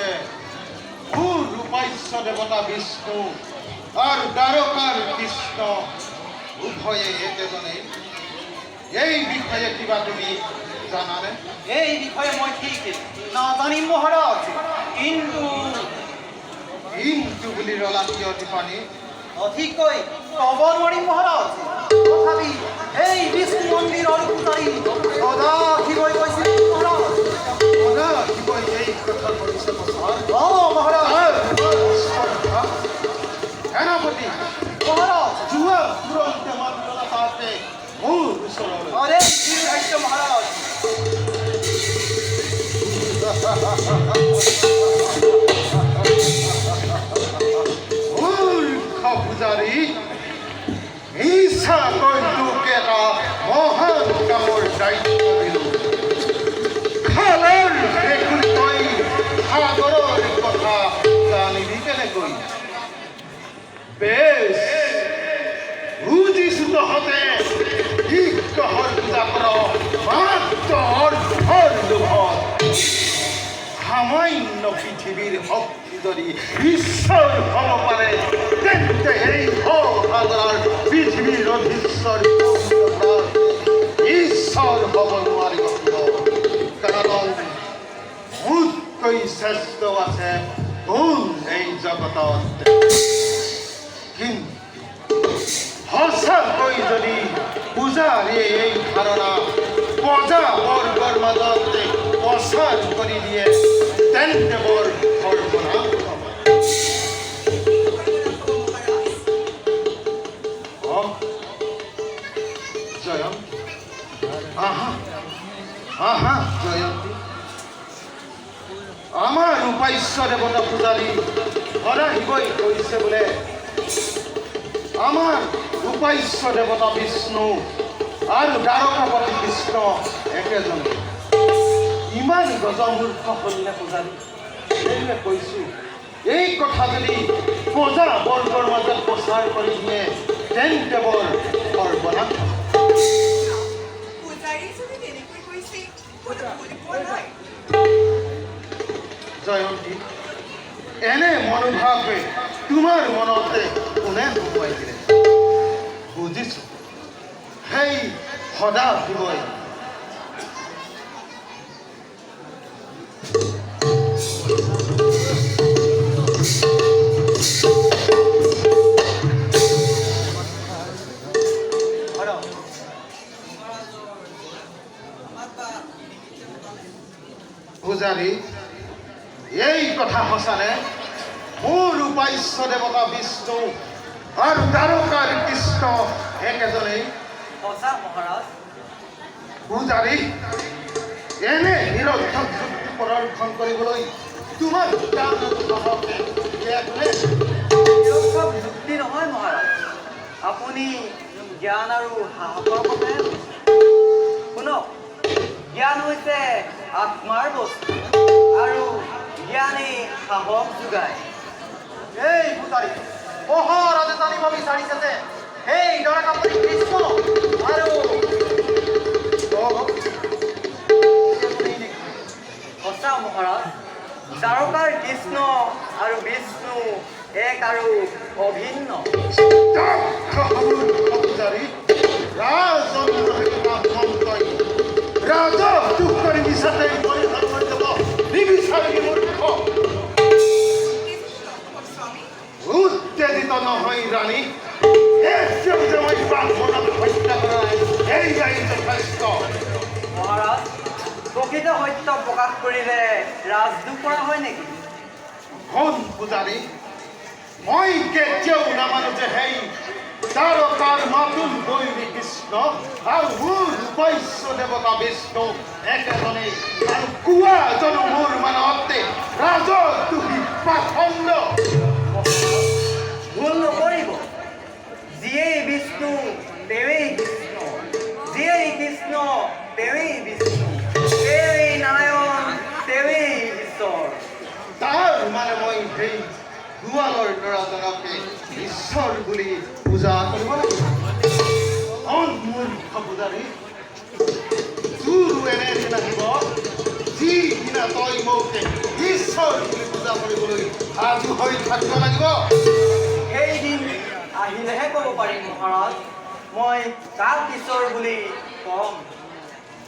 যে ভূৰ ৰূপাস্য দেৱতা বিষ্ণু আৰু দ্বাৰকাৰ কৃষ্ণ উভয়ে একেজনেই। এই বিষয়ে কিবা তুমি জানানে? এই বিষয়ে মই ঠিক নাজানিম মহাৰাজ, কিন্তু বুলি ৰলা কিয় টিপানী? অধিককৈ ক'ব নোৱাৰিম মহাৰাজ। তথাপি এই বিষ্ণু মন্দিৰৰ পূজাৰী সদাশিৱই কৈছিল মহাৰাজ। সদাশিৱই এই কথা কৰিছে মহাৰাজ। সেনাপতি মহাৰাজ যোৱা তুৰন্তে মাত্ৰ তাতে মোৰ ওচৰলৈ। আৰে দীৰ্ঘায়িত মহাৰাজ। পূজাৰী ইচ্ছাকৈ তোক এটা মহান কামৰ দায়িত্ব দিলোঁ। খালৰ ভেকুলী তই সাগৰৰ কথা জানিবি কেনেকৈ? বেছ বুজিছো তহঁতে গ্ৰহৰ পূজা কৰ মাত্ৰ অৰ্থৰ লোভত। সামান্য পৃথিৱীৰ শক্তি যদি ঈশ্বৰ হ'ব পাৰে তেন্তে এই সাগৰৰ পৃথিৱীৰ অধীশ্বৰ ঈশ্বৰ হ'ব নোৱাৰিব। কাৰণ মোতকৈ শ্ৰেষ্ঠ আছে কোন এই জগতত? কিন্তু সঁচাকৈ যদি পূজাৰীয়ে এই ধাৰণা প্ৰজা বৰ্গৰ মাজত প্ৰচাৰ কৰি দিয়ে তেন্তে বৰ সৰ্বনাশ হ'ব। জয়ন্তী, আহা জয়ন্তী। আমাৰ ৰূপাস্য দেৱতা পূজাৰী সদাশিৱই কৈছে বোলে আমাৰ ৰূপাস্য দেৱতা বিষ্ণু আৰু দ্বাৰকাপতি কৃষ্ণ একেজনে। ইমান গজমূৰ্খ হলনে পূজাৰী? সেইটোৱে কৈছোঁ, এই কথা যদি প্ৰজা বৰ্গৰ মাজত প্ৰচাৰ কৰি দিয়ে তেন্তে বৰ সৰ্বনাশ। জয়ন্তী, এনে মনোভাৱে তোমাৰ মনতে কোনে সোমোৱাই দিলে? বুজিছো, সেই সদাশিৱই। পূজাৰী, এই কথা সঁচানে? মোৰ ৰূপাস্য দেৱতা বিষ্ণু আৰু দ্বাৰকাৰ কৃষ্ণ একেজনেই? সঁচা মহাৰাজ। পূজাৰী, এনে নিৰৰ্থক যুক্তি প্ৰদৰ্শন কৰিবলৈ তোমাৰ নিৰৰ্থক যুক্তি নহয় মহাৰাজ, আপুনি জ্ঞান আৰু সাহসৰ কথাহে শুনক। জ্ঞান হৈছে আত্মাৰ বস্তু আৰু জ্ঞানে সাহস যোগায়। এই পূজাৰী মহাৰাজে জানিব বিচাৰিছে যে সেই দ্বাৰকাপতি কৃষ্ণ আৰু সঁচা মহাৰাজ, দ্বাৰকাৰ কৃষ্ণ আৰু বিষ্ণু এক আৰু অভিন্ন। পূজাৰী ৰাজা দুখ কৰি বিচাৰে নিবিচাৰি মূৰ্খ। উত্তেজিত নহয় ৰাণী, হত্যা কৰা এই যথেষ্ট। মহাৰাজ, প্ৰকৃত সত্য প্ৰকাশ কৰিলে ৰাজদোষ কৰা হয় নেকি? শুন পূজাৰী, মই কেতিয়াও নামানো যে সেই দ্বাৰকাৰ মাতুল দৈৱী কৃষ্ণ আৰু মোৰ ৰূপাস্য দেৱতা বিষ্ণু একেজনেই। আৰু কোৱা জনো মোৰ মানতে ৰাজদ্ৰোহী পাখণ্ড। ভুল নকৰিব, যিয়েই বিষ্ণু তেৱেই কৃষ্ণ, যিয়েই কৃষ্ণ তেৱেই বিষ্ণু, তেৱেই নাৰায়ণ তেৱেই ঈশ্বৰ। তাৰ মানে মই সেই গোৱালৰ ল'ৰাজনকে ঈশ্বৰ বুলি পূজা কৰিব লাগিব? মূৰ্খ পূজাৰী, তোৰো এনে দিন আহিব যিদিনা তই মোক ঈশ্বৰ বুলি সাজু হৈ থাকিব লাগিব। সেইদিন আহিলেহে ক'ব পাৰিম মহাৰাজ মই কাক ঈশ্বৰ বুলি ক'ম।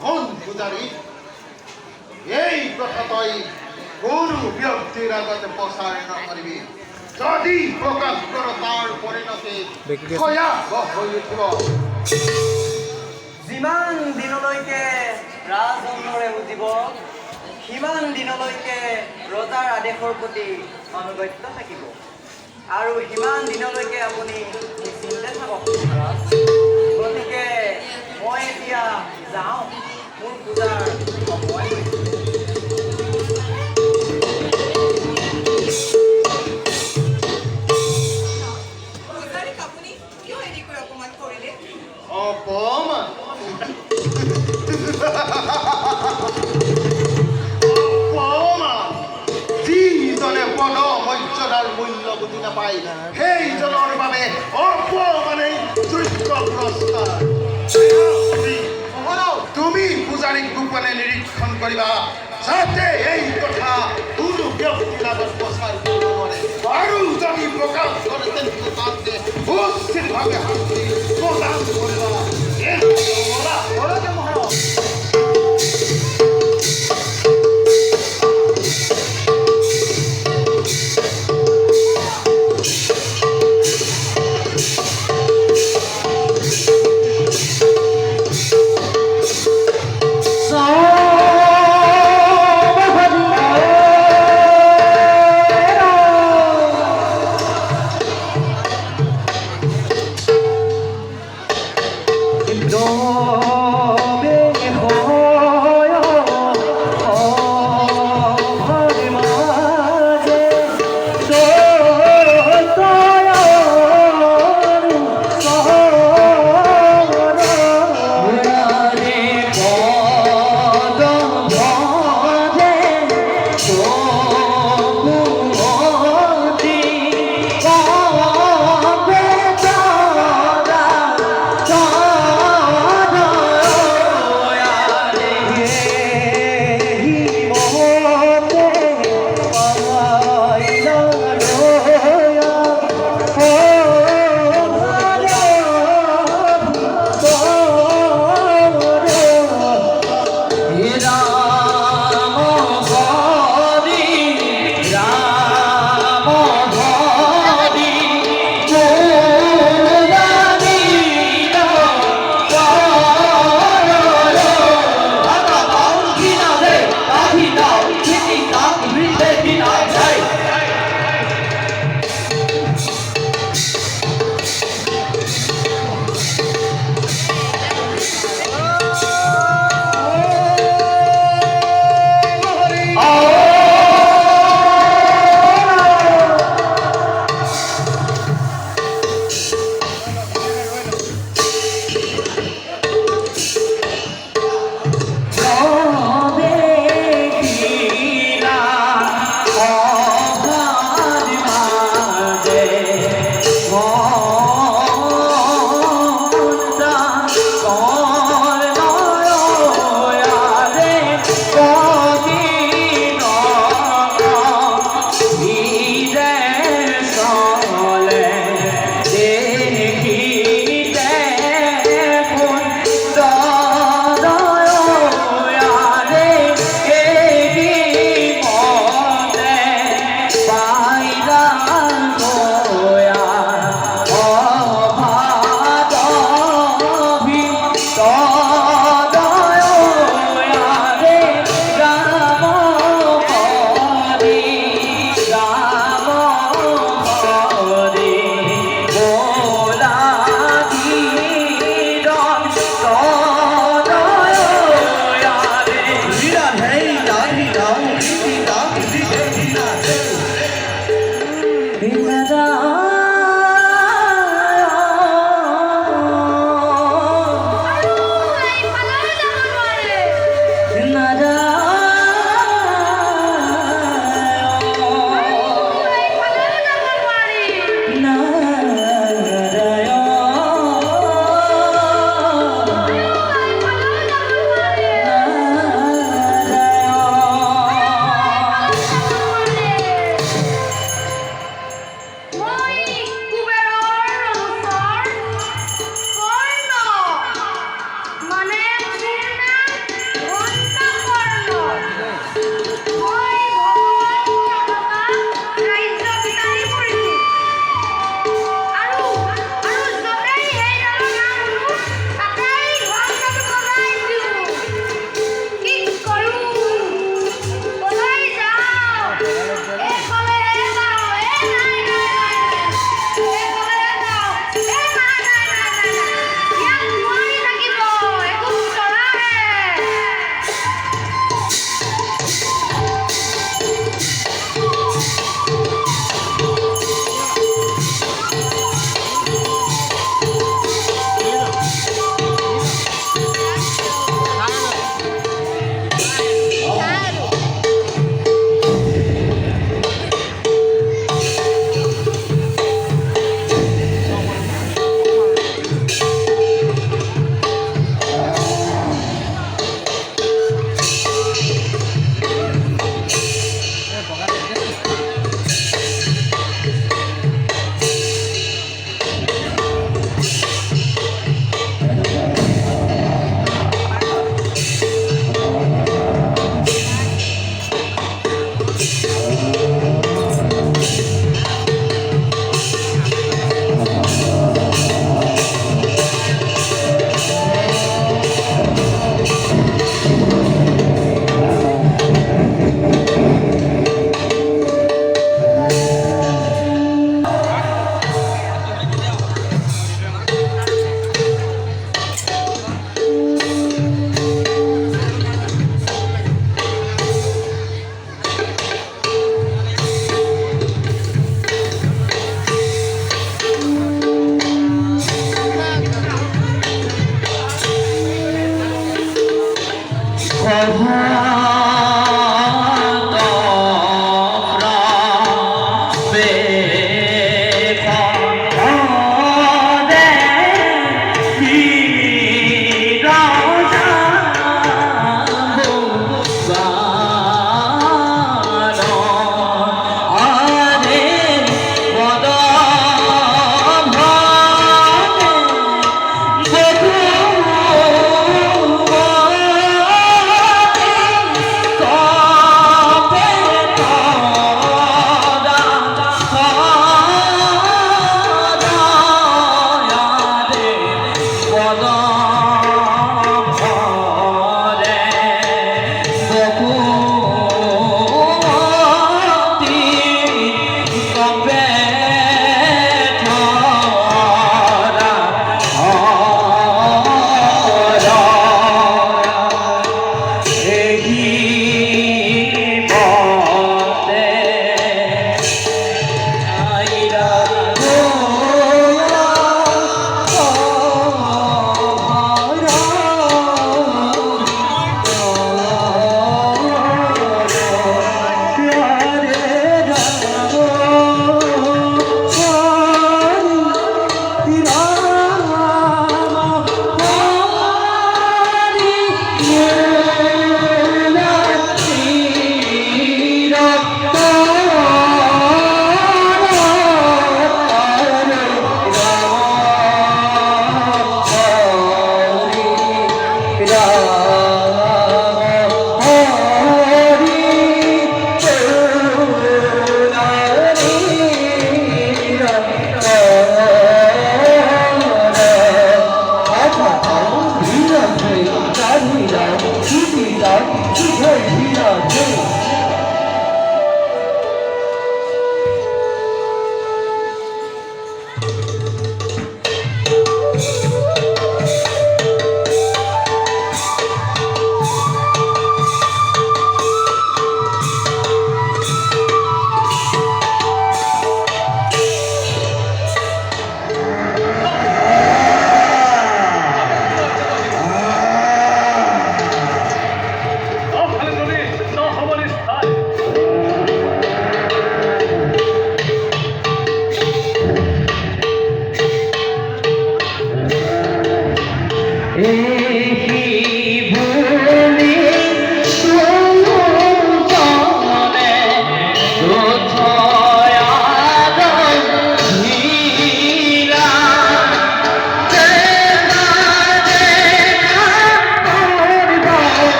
শুন পূজাৰী, এই কথা তই কোনো ব্যক্তিৰ আগতে প্ৰচাৰ নকৰিবি। যদি প্ৰকাশ কৰ তাৰ পৰিণতি ভয়াৱহ হৈ উঠিব। যিমান দিনলৈকে ৰাজদণ্ডৰে বুজিব সিমান দিনলৈকে ৰজাৰ আদেশৰ প্ৰতি অনুগত্য থাকিব আৰু সিমান দিনলৈকে আপুনি নিশ্চিন্তে থাকক মহাৰাজ। গতিকে মই এতিয়া যাওঁ, মোৰ পূজাৰ সময় হৈছে। অপমান যিজনে পদ মৰ্যাদাৰ মূল্য বুজি নাপায় সেইজনৰ বাবে অপমানেই যোগ্য পুৰস্কাৰ। তুমি পূজাৰীক গোপনে নিৰীক্ষণ কৰিবা যাতে এই কথা কোনো ব্যক্তিৰ আগত প্ৰচাৰ কৰিব নোৱাৰে আৰু যদি প্ৰকাশ কৰে তেন্তে তাতে উচিতভাৱে শাস্তি প্ৰদান কৰিবা। মহাৰাজ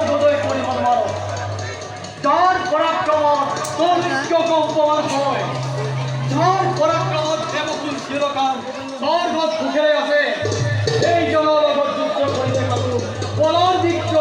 আহিবলৈ কৰিব নোৱাৰো যাৰ পৰাক্ৰমত তোৰ নিত্য কম্পমান হয় যাৰ পৰাক্ৰমত দেৱকুল চিৰকাল স্বৰ্গত সুখেৰে আছে এইজনৰ লগত যুদ্ধ কৰি দেখাটো বলৰ দিব্য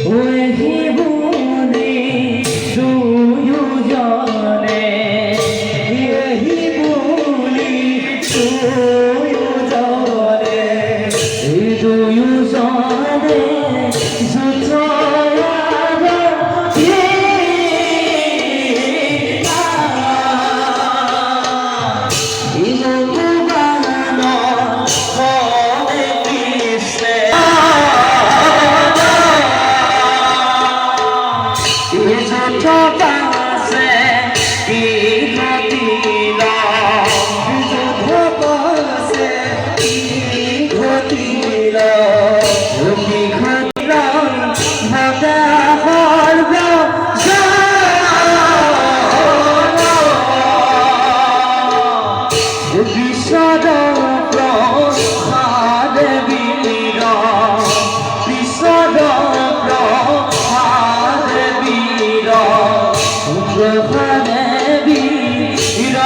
When he would do you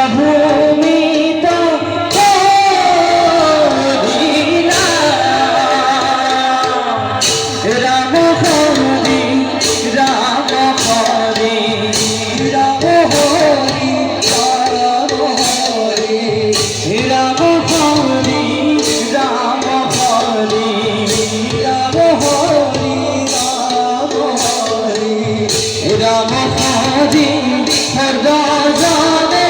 ভূমিত করিলা রাম হরি রাম হরি রাম হরি রাম হরি রাম হরি রাম হরি রাম হরি রাম হরি রাজনে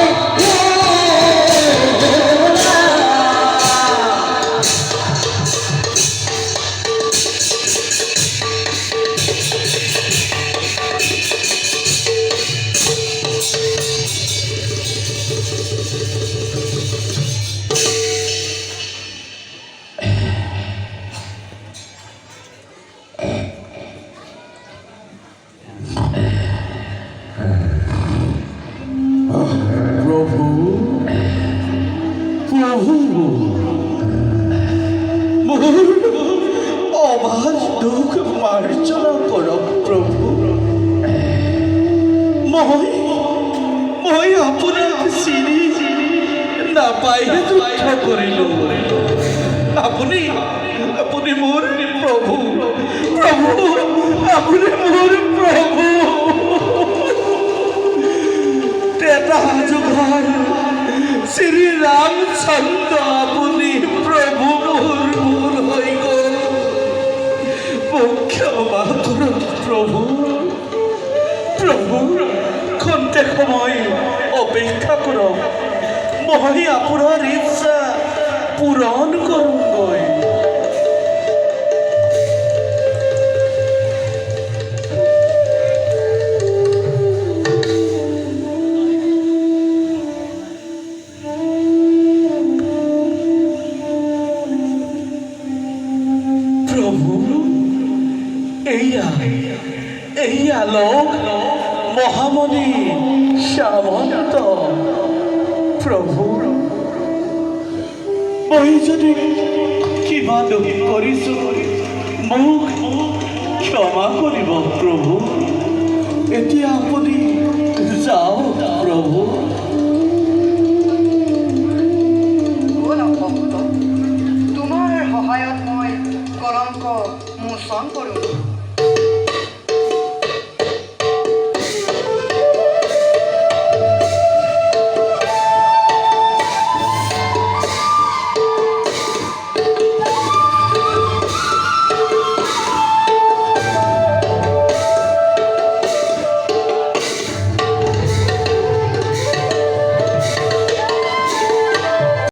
প্রভু প্রভু মোর অবাধ দুঃখ মার্জনা কর প্রভু মই আপোনাৰ চিনি নাপাই দুঃখ কৰিলো আপুনি আপুনি মোৰ প্ৰভু প্ৰভু আপুনি মোৰ প্ৰভু ত্ৰেতা যুগৰ শ্ৰী ৰামচন্দ্ৰ আপুনি প্ৰভু মোৰ হৈ গ'ল মোক ক্ষমা কৰক প্ৰভু প্ৰভু খন্তেক সময় অপেক্ষা কৰক মই আপোনাৰ ইচ্ছা পূৰণ কৰোঁগৈ এইয়া লোক মহামণি শ্যামন্ত প্ৰভু মই যদি কিবা দোষ কৰিছোঁ মোক ক্ষমা কৰিব প্ৰভু এতিয়া আপুনি যাওক প্ৰভু তোমাৰ সহায়ত মই কলংক মোচন কৰোঁ